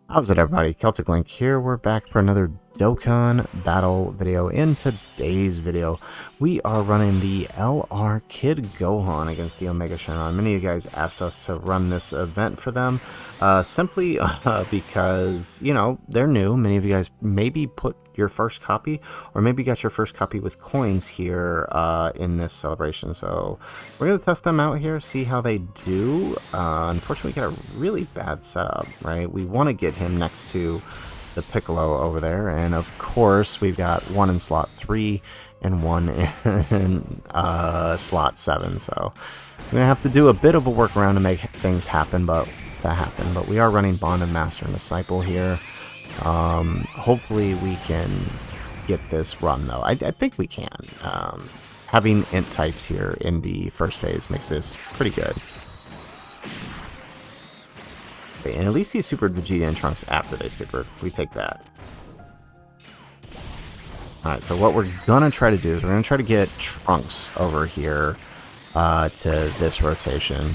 How's it, everybody? Celtic Link here. We're back for another Dokkan battle video. In today's video, we are running the LR Kid Gohan against the Omega Shenron. Many of you guys asked us to run this event for them, simply because, you know, they're new. Many of you guys maybe put your first copy, or maybe got your first copy with coins here in this celebration. So we're going to test them out here, see how they do. Unfortunately, we got a really bad setup, right? We want to get him next to the Piccolo over there, and of course we've got one in slot 3 and one in slot 7, so we're gonna have to do a bit of a workaround to make things happen, but we are running Bonded Master and Disciple here. Hopefully we can get this run, though. I think we can. Having int types here in the first phase makes this pretty good. And at least he supered Vegeta and Trunks after they supered. We take that. Alright, so what we're gonna try to do is we're gonna try to get Trunks over here to this rotation.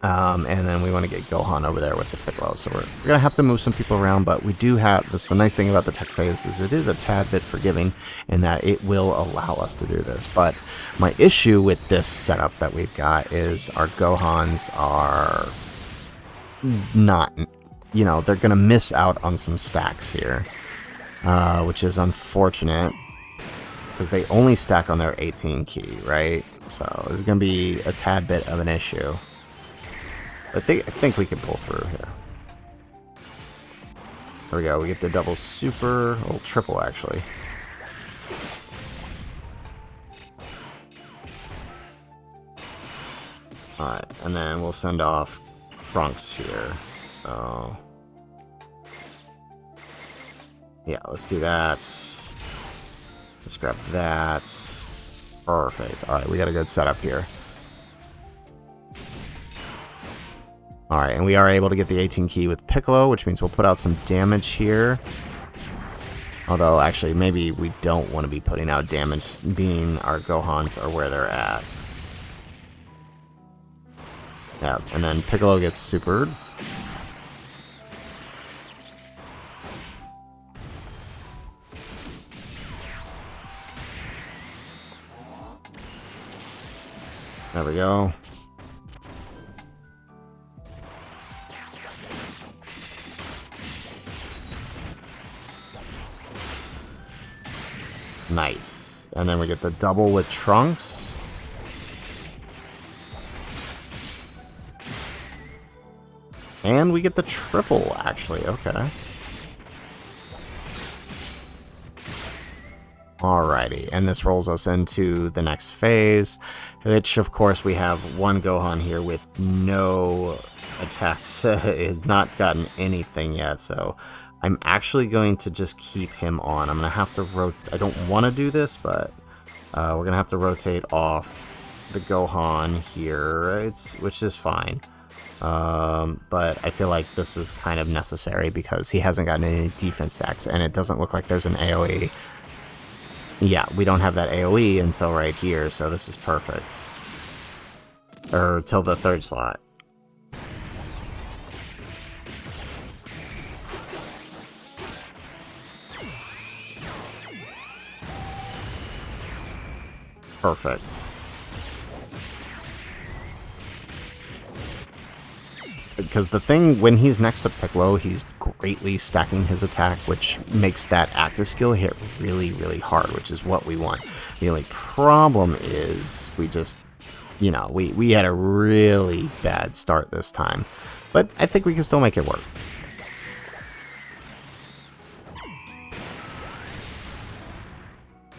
And then we want to get Gohan over there with the Piccolo. So we're gonna have to move some people around, but we do have this. The nice thing about the tech phase is it is a tad bit forgiving in that it will allow us to do this. But my issue with this setup that we've got is our Gohans are not, you know, they're gonna miss out on some stacks here, which is unfortunate because they only stack on their 18 key, right? So it's gonna be a tad bit of an issue. I think we can pull through here. There we go. We get the double super, well, triple actually. All right, and then we'll send off Trunks here. So yeah, let's do that. Let's grab that. Perfect. All right, we got a good setup here. All right, and we are able to get the 18 key with Piccolo, which means we'll put out some damage here. Although, actually, maybe we don't want to be putting out damage, being our Gohans are where they're at. Yeah, and then Piccolo gets supered. There we go. Nice. And then we get the double with Trunks. And we get the triple, actually. Okay. Alrighty. And this rolls us into the next phase, which, of course, we have one Gohan here with no attacks. Has not gotten anything yet, so I'm actually going to just keep him on. I'm going to have to rotate. I don't want to do this, but we're going to have to rotate off the Gohan here, which is fine. But I feel like this is kind of necessary because he hasn't gotten any defense stacks, and it doesn't look like there's an AoE. Yeah, we don't have that AoE until right here, so this is perfect. Or till the third slot. Perfect. Because the thing, when he's next to Piccolo, he's greatly stacking his attack, which makes that active skill hit really, really hard, which is what we want. The only problem is we just, you know, we had a really bad start this time. But I think we can still make it work.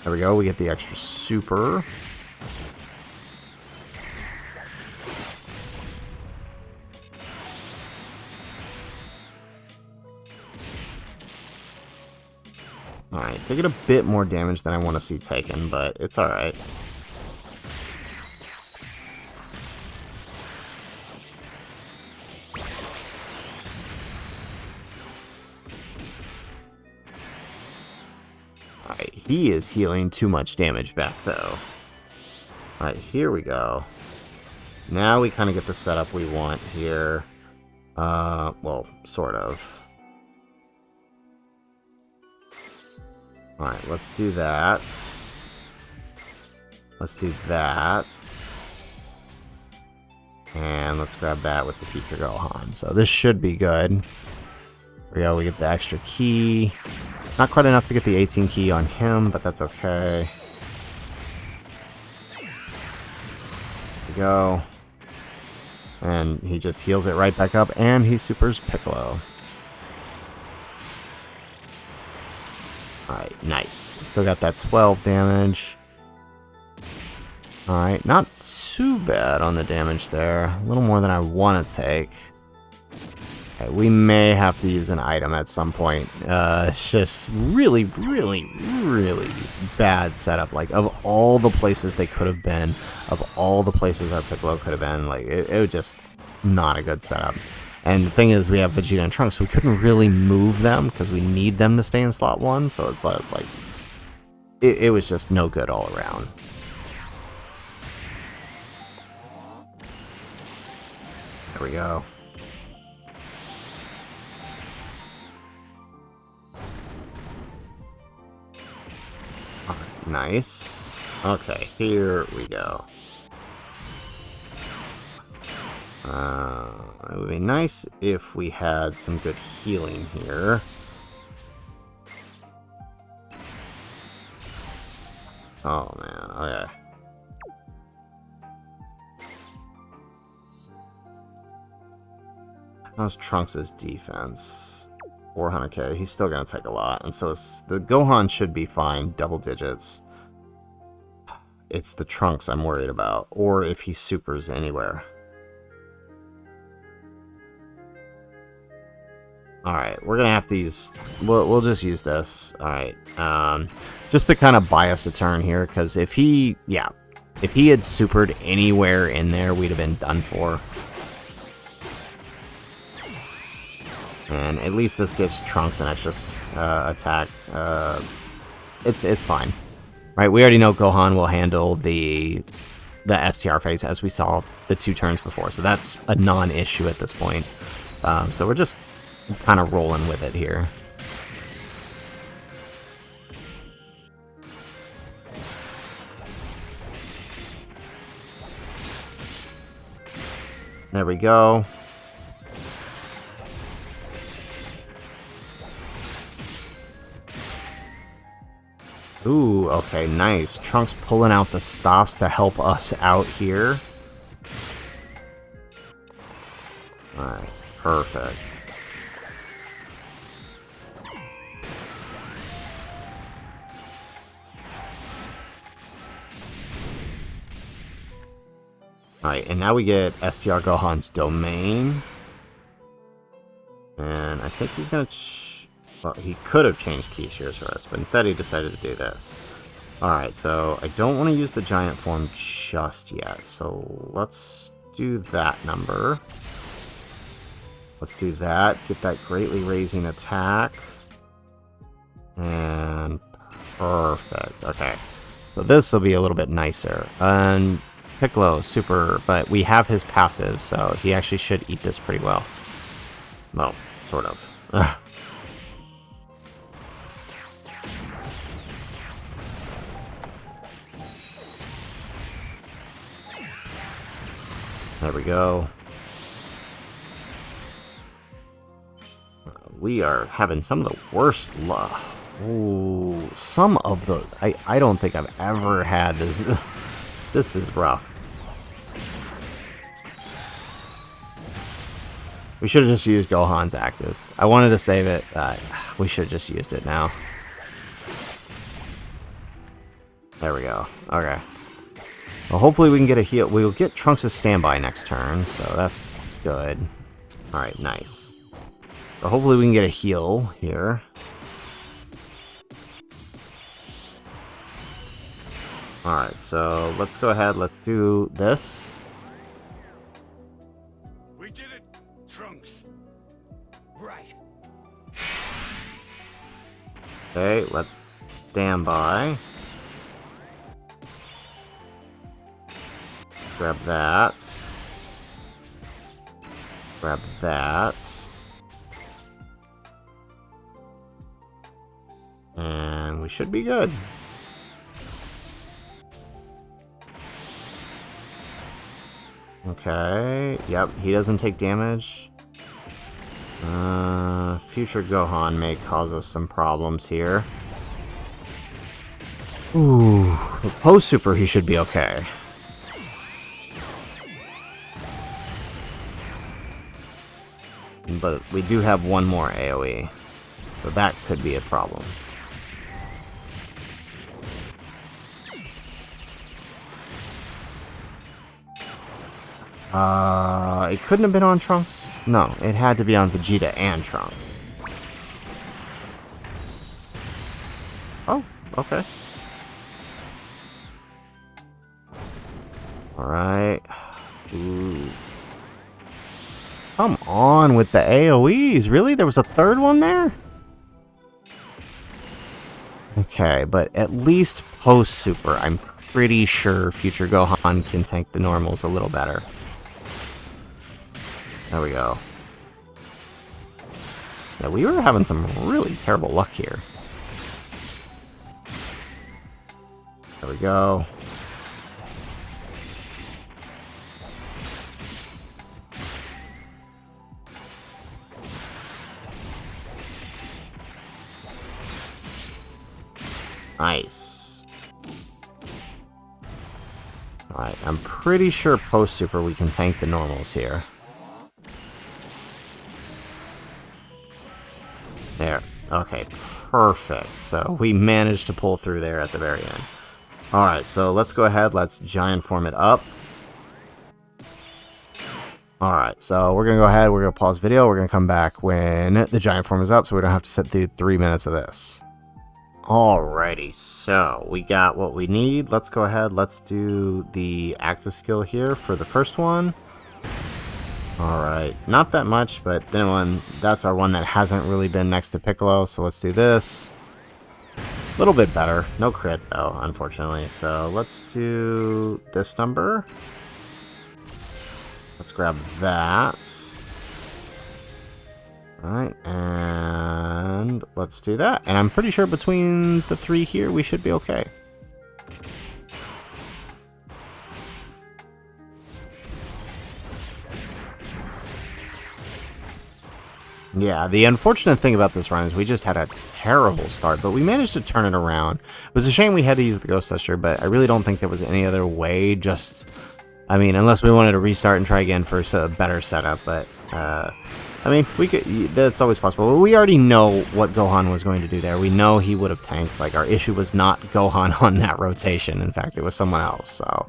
There we go, we get the extra super. Alright, taking a bit more damage than I want to see taken, but it's alright. Alright, he is healing too much damage back, though. Alright, here we go. Now we kind of get the setup we want here. Well, sort of. Alright, let's do that. Let's do that. And let's grab that with the Future Gohan. So this should be good. There we go, we get the extra key. Not quite enough to get the 18 key on him, but that's okay. There we go. And he just heals it right back up, and he supers Piccolo. Alright, nice. Still got that 12 damage. Alright, not too bad on the damage there. A little more than I want to take. Okay, we may have to use an item at some point. It's just really, really, really bad setup. Like, of all the places they could have been, of all the places our Piccolo could have been, like, it was just not a good setup. And the thing is, we have Vegeta and Trunks, so we couldn't really move them because we need them to stay in slot 1. So it's like, it was just no good all around. There we go. Nice. Okay, here we go. It would be nice if we had some good healing here. Oh man, okay. How's Trunks' defense? 400k. He's still gonna take a lot, and so the Gohan should be fine, double digits. It's the Trunks I'm worried about, or if he supers anywhere. Alright, we're gonna have to use... We'll just use this. Alright, just to kind of buy us a turn here, because if he... Yeah, if he had supered anywhere in there, we'd have been done for. And at least this gives Trunks an extra attack. It's fine. Right, we already know Gohan will handle the STR phase, as we saw the 2 turns before. So that's a non-issue at this point. So we're just kind of rolling with it here. There we go. Ooh, okay, nice. Trunks pulling out the stops to help us out here. Alright, perfect. Alright, and now we get STR Gohan's domain. And I think he's gonna... Well, he could have changed key shares for us, but instead he decided to do this. Alright, so I don't want to use the giant form just yet. So let's do that number. Let's do that. Get that greatly raising attack. And perfect. Okay. So this will be a little bit nicer. And Piccolo, super, but we have his passive, so he actually should eat this pretty well. Well, sort of. There we go. We are having some of the worst luck. Ooh, some of the... I don't think I've ever had this. This is rough. We should have just used Gohan's active. I wanted to save it. We should have just used it now. There we go. Okay. Well, hopefully we can get a heal. We'll get Trunks' standby next turn, so that's good. Alright, nice. So hopefully we can get a heal here. Alright, so let's go ahead. Let's do this. We did it, Trunks. Right. Okay, let's stand by. Grab that. Grab that. And we should be good. Okay. Yep, he doesn't take damage. Future Gohan may cause us some problems here. Ooh. Post Super, he should be okay. But we do have one more AoE. So that could be a problem. It couldn't have been on Trunks? No, it had to be on Vegeta and Trunks. Oh, okay. Alright. Ooh. Come on with the AoEs. Really? There was a third one there? Okay, but at least post-super, I'm pretty sure Future Gohan can tank the normals a little better. There we go. Yeah, we were having some really terrible luck here. There we go. Nice. Alright, I'm pretty sure post-super we can tank the normals here. There. Okay, perfect. So we managed to pull through there at the very end. Alright, so let's go ahead. Let's giant form it up. Alright, so we're going to go ahead. We're going to pause video. We're going to come back when the giant form is up, so we don't have to sit through 3 minutes of this. Alrighty, so we got what we need. Let's go ahead. Let's do the active skill here for the first one. Alright, not that much, but then that's our one that hasn't really been next to Piccolo, so let's do this. A little bit better. No crit, though, unfortunately. So let's do this number. Let's grab that. Alright, and let's do that. And I'm pretty sure between the three here, we should be okay. Yeah, the unfortunate thing about this run is we just had a terrible start, but we managed to turn it around. It was a shame we had to use the Ghost Duster, but I really don't think there was any other way, just... I mean, unless we wanted to restart and try again for a better setup, but... I mean, we could. That's always possible. But we already know what Gohan was going to do there. We know he would have tanked. Like, our issue was not Gohan on that rotation. In fact, it was someone else. So,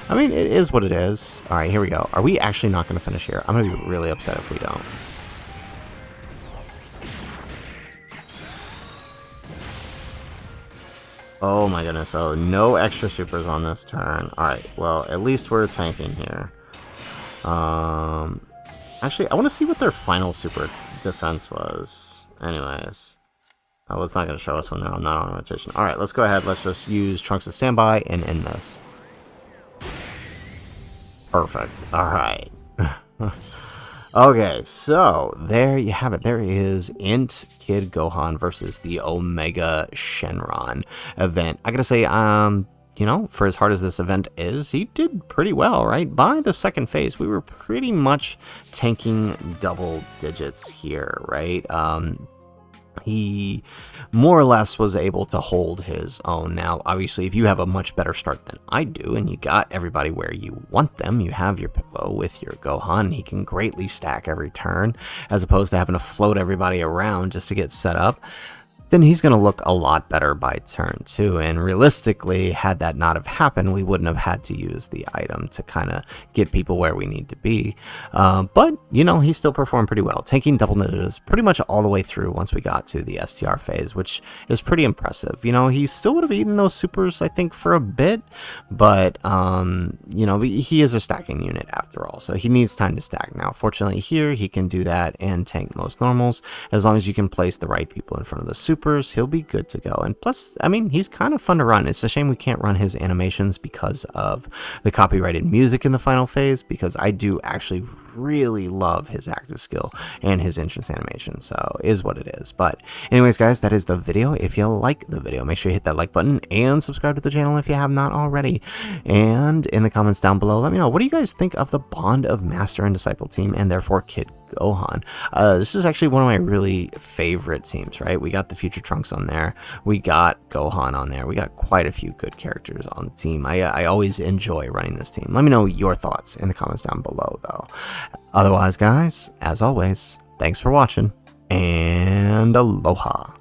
I mean, it is what it is. All right, here we go. Are we actually not going to finish here? I'm going to be really upset if we don't. Oh my goodness. So, no extra supers on this turn. All right. Well, at least we're tanking here. Actually, I want to see what their final super defense was. Anyways. Oh, it's not going to show us when they're not on rotation. Alright, let's go ahead. Let's just use Trunks as standby and end this. Perfect. Alright. Okay, so there you have it. There is INT Kid Gohan versus the Omega Shenron Event. I gotta say, you know, for as hard as this event is, he did pretty well, right? By the second phase, we were pretty much tanking double digits here, right? He more or less was able to hold his own. Now, obviously, if you have a much better start than I do, and you got everybody where you want them, you have your Piccolo with your Gohan, he can greatly stack every turn, as opposed to having to float everybody around just to get set up. Then he's going to look a lot better by turn 2. And realistically, had that not have happened, we wouldn't have had to use the item to kind of get people where we need to be. But, you know, he still performed pretty well, taking double digits pretty much all the way through once we got to the STR phase, which is pretty impressive. You know, he still would have eaten those supers, I think, for a bit, but, you know, he is a stacking unit after all, so he needs time to stack. Now, fortunately here, he can do that and tank most normals. As long as you can place the right people in front of the supers, he'll be good to go. And plus, I mean, he's kind of fun to run. It's a shame we can't run his animations because of the copyrighted music in the final phase, because I do actually really love his active skill and his entrance animation, so is what it is. But anyways, guys, that is the video. If you like the video, make sure you hit that like button and subscribe to the channel if you have not already. And in the comments down below, let me know, what do you guys think of the Bond of Master and Disciple team, and therefore Kid Gohan? This is actually one of my really favorite teams, right? We got the Future Trunks on there, we got Gohan on there, we got quite a few good characters on the team. I always enjoy running this team. Let me know your thoughts in the comments down below, though. Otherwise, guys, as always, thanks for watching, and aloha.